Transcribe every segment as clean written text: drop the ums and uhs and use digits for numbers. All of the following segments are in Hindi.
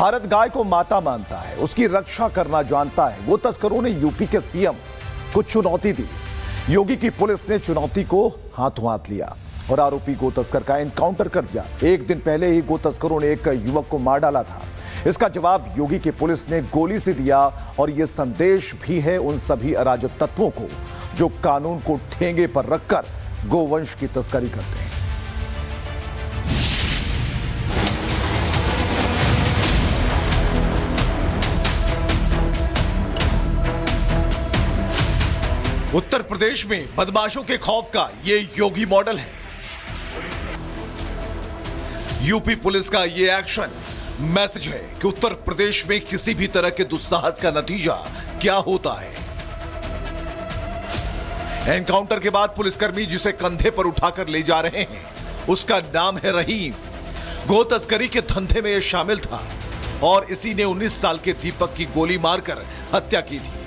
भारत गाय को माता मानता है, उसकी रक्षा करना जानता है। वो तस्करों ने यूपी के सीएम को चुनौती दी। योगी की पुलिस ने चुनौती को हाथों हाथ लिया और आरोपी गो तस्कर का एनकाउंटर कर दिया। एक दिन पहले ही गो तस्करों ने एक युवक को मार डाला था। इसका जवाब योगी की पुलिस ने गोली से दिया और यह संदेश भी है उन सभी अराजक तत्वों को जो कानून को ठेंगे पर रखकर गोवंश की तस्करी करते हैं। उत्तर प्रदेश में बदमाशों के खौफ का ये योगी मॉडल है। यूपी पुलिस का ये एक्शन मैसेज है कि उत्तर प्रदेश में किसी भी तरह के दुस्साहस का नतीजा क्या होता है। एनकाउंटर के बाद पुलिसकर्मी जिसे कंधे पर उठाकर ले जा रहे हैं उसका नाम है रहीम। गो तस्करी के धंधे में यह शामिल था और इसी ने 19 साल के दीपक की गोली मारकर हत्या की थी।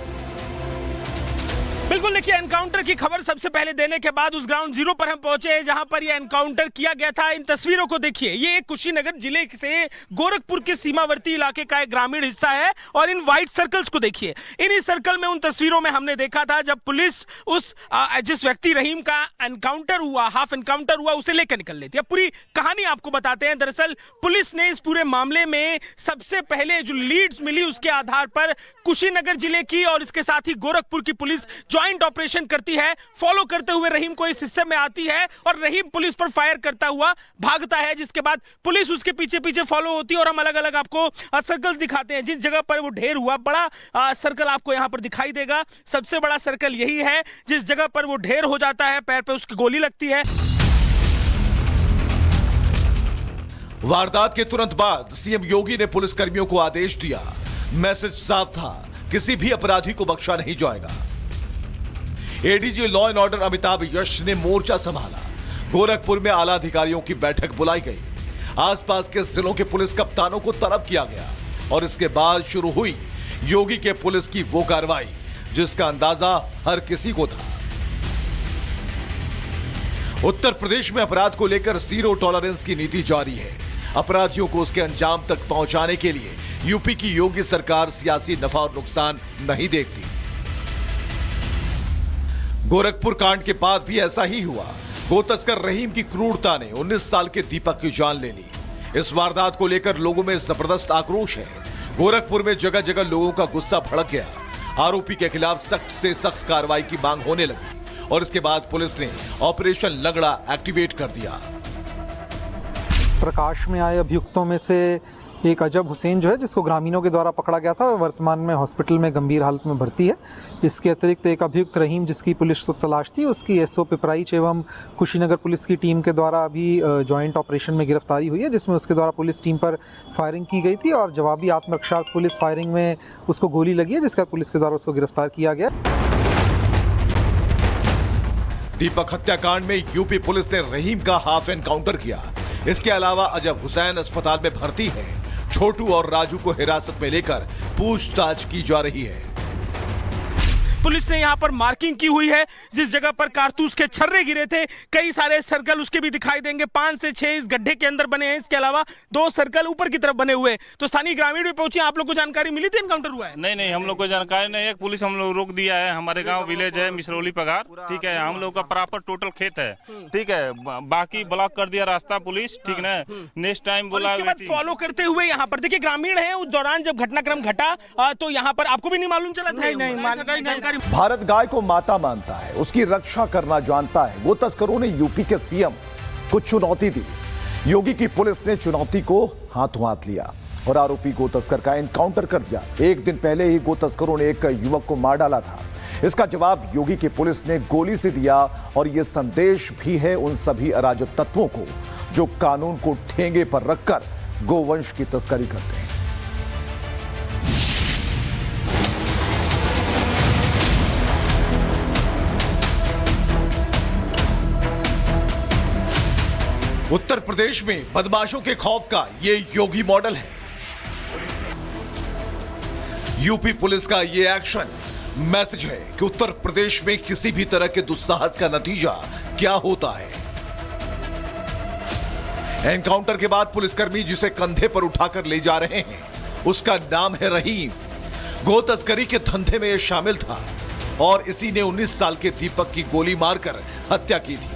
बिल्कुल, देखिए, एनकाउंटर की खबर सबसे पहले देने के बाद उस ग्राउंड जीरो पर हम पहुंचे जहां पर यह एनकाउंटर किया गया था। इन तस्वीरों को देखिए, ये कुशीनगर जिले से गोरखपुर के सीमावर्ती इलाके का एक ग्रामीण हिस्सा है और इन व्हाइट सर्कल्स को देखिए। इन्हीं सर्कल में उन तस्वीरों में हमने देखा था जब पुलिस उस जिस व्यक्ति रहीम का एनकाउंटर हुआ, हाफ एनकाउंटर हुआ, उसे लेकर निकल लेती है। पूरी कहानी आपको बताते हैं। दरअसल पुलिस ने इस पूरे मामले में सबसे पहले जो लीड्स मिली उसके आधार पर कुशीनगर जिले की और इसके साथ ही गोरखपुर की पुलिस ज्वाइंट ऑपरेशन करती है। फॉलो करते हुए रहीम को इस हिस्से में आती है और रहीम पुलिस पर फायर करता हुआ भागता है, जिसके बाद पुलिस उसके पीछे पीछे फॉलो होती है और हम अलग अलग आपको सर्कल्स दिखाते हैं। जिस जगह पर वो ढेर हुआ, बड़ा सर्कल आपको यहां पर दिखाई देगा। सबसे बड़ा सर्कल यही है जिस जगह पर वो ढेर हो जाता है, पैर पे उसकी गोली लगती है। वारदात के तुरंत बाद सीएम योगी ने पुलिसकर्मियों को आदेश दिया। मैसेज साफ था, किसी भी अपराधी को बख्शा नहीं जाएगा। ADG law and order Amitabh Yash ने मोर्चा संभाला। गोरखपुर में आला अधिकारियों की बैठक बुलाई गई। आसपास के जिलों के पुलिस कप्तानों को तलब किया गया और इसके बाद शुरू हुई योगी के पुलिस की वो कार्रवाई जिसका अंदाजा हर किसी को था। उत्तर प्रदेश में अपराध को लेकर जीरो टॉलरेंस की नीति जारी है। अपराधियों को उसके अंजाम तक पहुंचाने के लिए यूपी की योगी सरकार सियासी नफा और नुकसान नहीं देखती। गोरखपुर कांड के बाद भी ऐसा ही हुआ। गो तस्कर रहीम की क्रूरता ने 19 साल के दीपक की जान ले ली। इस वारदात को लेकर लोगों में जबरदस्त आक्रोश है। गोरखपुर में जगह जगह लोगों का गुस्सा भड़क गया। आरोपी के खिलाफ सख्त से सख्त कार्रवाई की मांग होने लगी और इसके बाद पुलिस ने ऑपरेशन लंगड़ा एक्टिवेट कर दिया। प्रकाश में आए अभियुक्तों में से एक अजब हुसैन जो है, जिसको ग्रामीणों के द्वारा पकड़ा गया था, वर्तमान में हॉस्पिटल में गंभीर हालत में भर्ती है। इसके अतिरिक्त एक अभियुक्त रहीम, जिसकी पुलिस को तलाश थी, उसकी एसओ पिपराइच एवं कुशीनगर पुलिस की टीम के द्वारा अभी जॉइंट ऑपरेशन में गिरफ्तारी हुई है, जिसमें उसके द्वारा पुलिस टीम पर फायरिंग की गई थी और जवाबी आत्मरक्षार्थ पुलिस फायरिंग में उसको गोली लगी है, जिसके बाद पुलिस के द्वारा उसको गिरफ्तार किया गया। दीपक हत्याकांड में यूपी पुलिस ने रहीम का हाफ एनकाउंटर किया। इसके अलावा अजब हुसैन अस्पताल में भर्ती है। छोटू और राजू को हिरासत में लेकर पूछताछ की जा रही है। पुलिस ने यहां पर मार्किंग की हुई है। जिस जगह पर कारतूस के छर्रे गिरे थे, कई सारे सर्कल उसके भी दिखाई देंगे। 5 से 6 इस गड्ढे के अंदर बने हैं। इसके अलावा 2 सर्कल ऊपर की तरफ बने हुए। तो स्थानीय ग्रामीण भी पहुंचे। आप लोग को जानकारी मिली थी एनकाउंटर हुआ है? नहीं, हम लोग को जानकारी नहीं है। पुलिस हम लोग रोक दिया है। हमारे गांव विलेज है मिसरौली पगार, ठीक है। हम लोग का प्रॉपर टोटल खेत है, ठीक है। बाकी ब्लॉक कर दिया रास्ता पुलिस, ठीक ना। नेक्स्ट टाइम बोला फॉलो करते हुए यहाँ पर देखिए ग्रामीण है। उस दौरान जब घटनाक्रम घटा तो यहाँ पर आपको भी नहीं मालूम चला? नहीं। भारत गाय को माता मानता है, उसकी रक्षा करना जानता है। वो तस्करों ने यूपी के सीएम को चुनौती दी। योगी की पुलिस ने चुनौती को हाथों हाथ लिया और आरोपी गो तस्कर का एनकाउंटर कर दिया। एक दिन पहले ही गो तस्करों ने एक युवक को मार डाला था। इसका जवाब योगी की पुलिस ने गोली से दिया और यह संदेश भी है उन सभी अराजक तत्वों को जो कानून को ठेंगे पर रखकर गोवंश की तस्करी करते हैं। उत्तर प्रदेश में बदमाशों के खौफ का ये योगी मॉडल है। यूपी पुलिस का ये एक्शन मैसेज है कि उत्तर प्रदेश में किसी भी तरह के दुस्साहस का नतीजा क्या होता है। एनकाउंटर के बाद पुलिसकर्मी जिसे कंधे पर उठाकर ले जा रहे हैं उसका नाम है रहीम। गो तस्करी के धंधे में यह शामिल था और इसी ने 19 साल के दीपक की गोली मारकर हत्या की थी।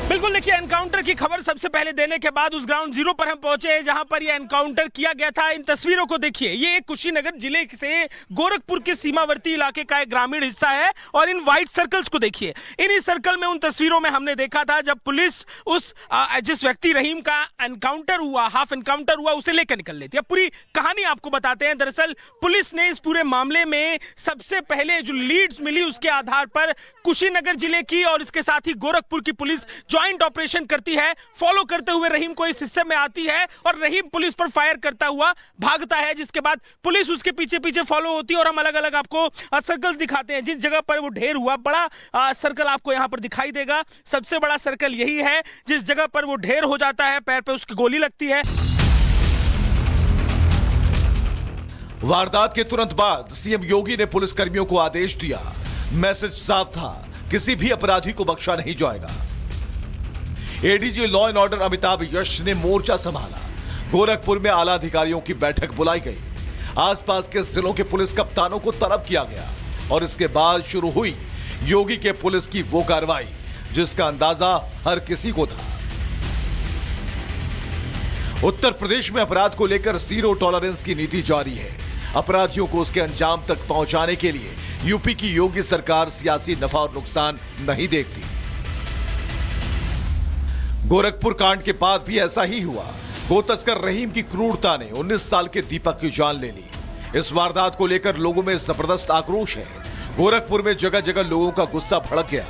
बिल्कुल, देखिए, एनकाउंटर की खबर सबसे पहले देने के बाद उस ग्राउंड जीरो पर हम पहुंचे जहां पर यह एनकाउंटर किया गया था। इन तस्वीरों को देखिए, ये एक कुशीनगर जिले से गोरखपुर के सीमावर्ती इलाके का एक ग्रामीण हिस्सा है और इन व्हाइट सर्कल्स को देखिए। इन्हीं सर्कल में, उन तस्वीरों में हमने देखा था जब पुलिस उस जिस व्यक्ति रहीम का एनकाउंटर हुआ, हाफ एनकाउंटर हुआ, उसे लेकर निकल लेती है। पूरी कहानी आपको बताते हैं। दरअसल पुलिस ने इस पूरे मामले में सबसे पहले जो लीड्स मिली उसके आधार पर कुशीनगर जिले की और इसके साथ ही गोरखपुर की पुलिस ज्वाइंट ऑपरेशन करती है। फॉलो करते हुए रहीम को इस हिस्से में आती है और रहीम पुलिस पर फायर करता हुआ भागता है, जिसके बाद पुलिस उसके पीछे पीछे फॉलो होती है और हम अलग अलग आपको सर्कल्स दिखाते हैं। जिस जगह पर वो ढेर हुआ, बड़ा सर्कल आपको यहां पर दिखाई देगा। सबसे बड़ा सर्कल यही है जिस जगह पर वो ढेर हो जाता है, पैर पे उसकी गोली लगती है। वारदात के तुरंत बाद सीएम योगी ने पुलिसकर्मियों को आदेश दिया। मैसेज साफ था, किसी भी अपराधी को बख्शा नहीं जाएगा। ADG law and order Amitabh Yash ने मोर्चा संभाला। गोरखपुर में आला अधिकारियों की बैठक बुलाई गई। आसपास के जिलों के पुलिस कप्तानों को तलब किया गया और इसके बाद शुरू हुई योगी के पुलिस की वो कार्रवाई जिसका अंदाजा हर किसी को था। उत्तर प्रदेश में अपराध को लेकर जीरो टॉलरेंस की नीति जारी है। अपराधियों को उसके अंजाम तक पहुंचाने के लिए यूपी की योगी सरकार सियासी नफा और नुकसान नहीं देखती। गोरखपुर कांड के बाद भी ऐसा ही हुआ। गो तस्कर रहीम की क्रूरता ने 19 साल के दीपक की जान ले ली। इस वारदात को लेकर लोगों में जबरदस्त आक्रोश है। गोरखपुर में जगह जगह लोगों का गुस्सा भड़क गया।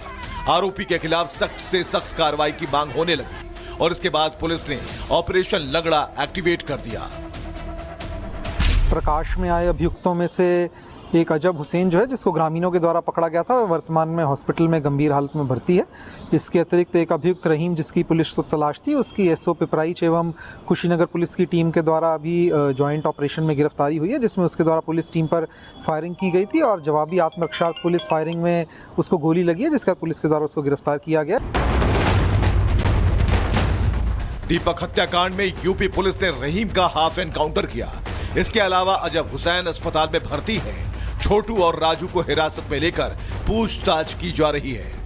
आरोपी के खिलाफ सख्त से सख्त कार्रवाई की मांग होने लगी और इसके बाद पुलिस ने ऑपरेशन लंगड़ा एक्टिवेट कर दिया। प्रकाश में आए अभियुक्तों में से एक अजब हुसैन जो है, जिसको ग्रामीणों के द्वारा पकड़ा गया था, वर्तमान में हॉस्पिटल में गंभीर हालत में भर्ती है। इसके अतिरिक्त एक अभियुक्त रहीम, जिसकी पुलिस को तलाश थी, उसकी एसओ पिपराइच एवं कुशीनगर पुलिस की टीम के द्वारा अभी जॉइंट ऑपरेशन में गिरफ्तारी हुई है, जिसमें उसके द्वारा पुलिस टीम पर फायरिंग की गई थी और जवाबी आत्मरक्षार्थ पुलिस फायरिंग में उसको गोली लगी है, जिसका पुलिस के द्वारा उसको गिरफ्तार किया गया। दीपक हत्याकांड में यूपी पुलिस ने रहीम का हाफ एनकाउंटर किया। इसके अलावा अजब हुसैन अस्पताल में भर्ती है। छोटू और राजू को हिरासत में लेकर पूछताछ की जा रही है।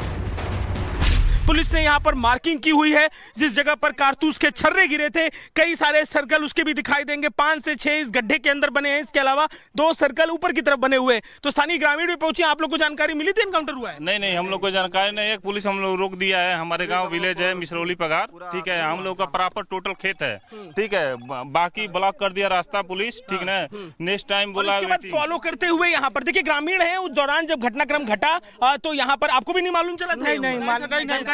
पुलिस ने यहाँ पर मार्किंग की हुई है। जिस जगह पर कारतूस के छर्रे गिरे थे, कई सारे सर्कल उसके भी दिखाई देंगे। 5 से 6 इस गड्ढे के अंदर बने हैं। इसके अलावा 2 सर्कल ऊपर की तरफ बने हुए। तो स्थानीय ग्रामीण भी पहुंचे। आप लोग को जानकारी मिली थी एनकाउंटर हुआ है? नहीं, हम लोग को जानकारी नहीं है। पुलिस हम लोग रोक दिया है। हमारे गांव विलेज है मिसरौली पगार, ठीक है। हम लोग का प्रॉपर टोटल खेत है, ठीक है। बाकी ब्लॉक कर दिया रास्ता पुलिस, ठीक है। नेक्स्ट टाइम बोला फॉलो करते हुए यहाँ पर देखिए ग्रामीण है। उस दौरान जब घटनाक्रम घटा तो यहाँ पर आपको भी नहीं मालूम चला? नहीं,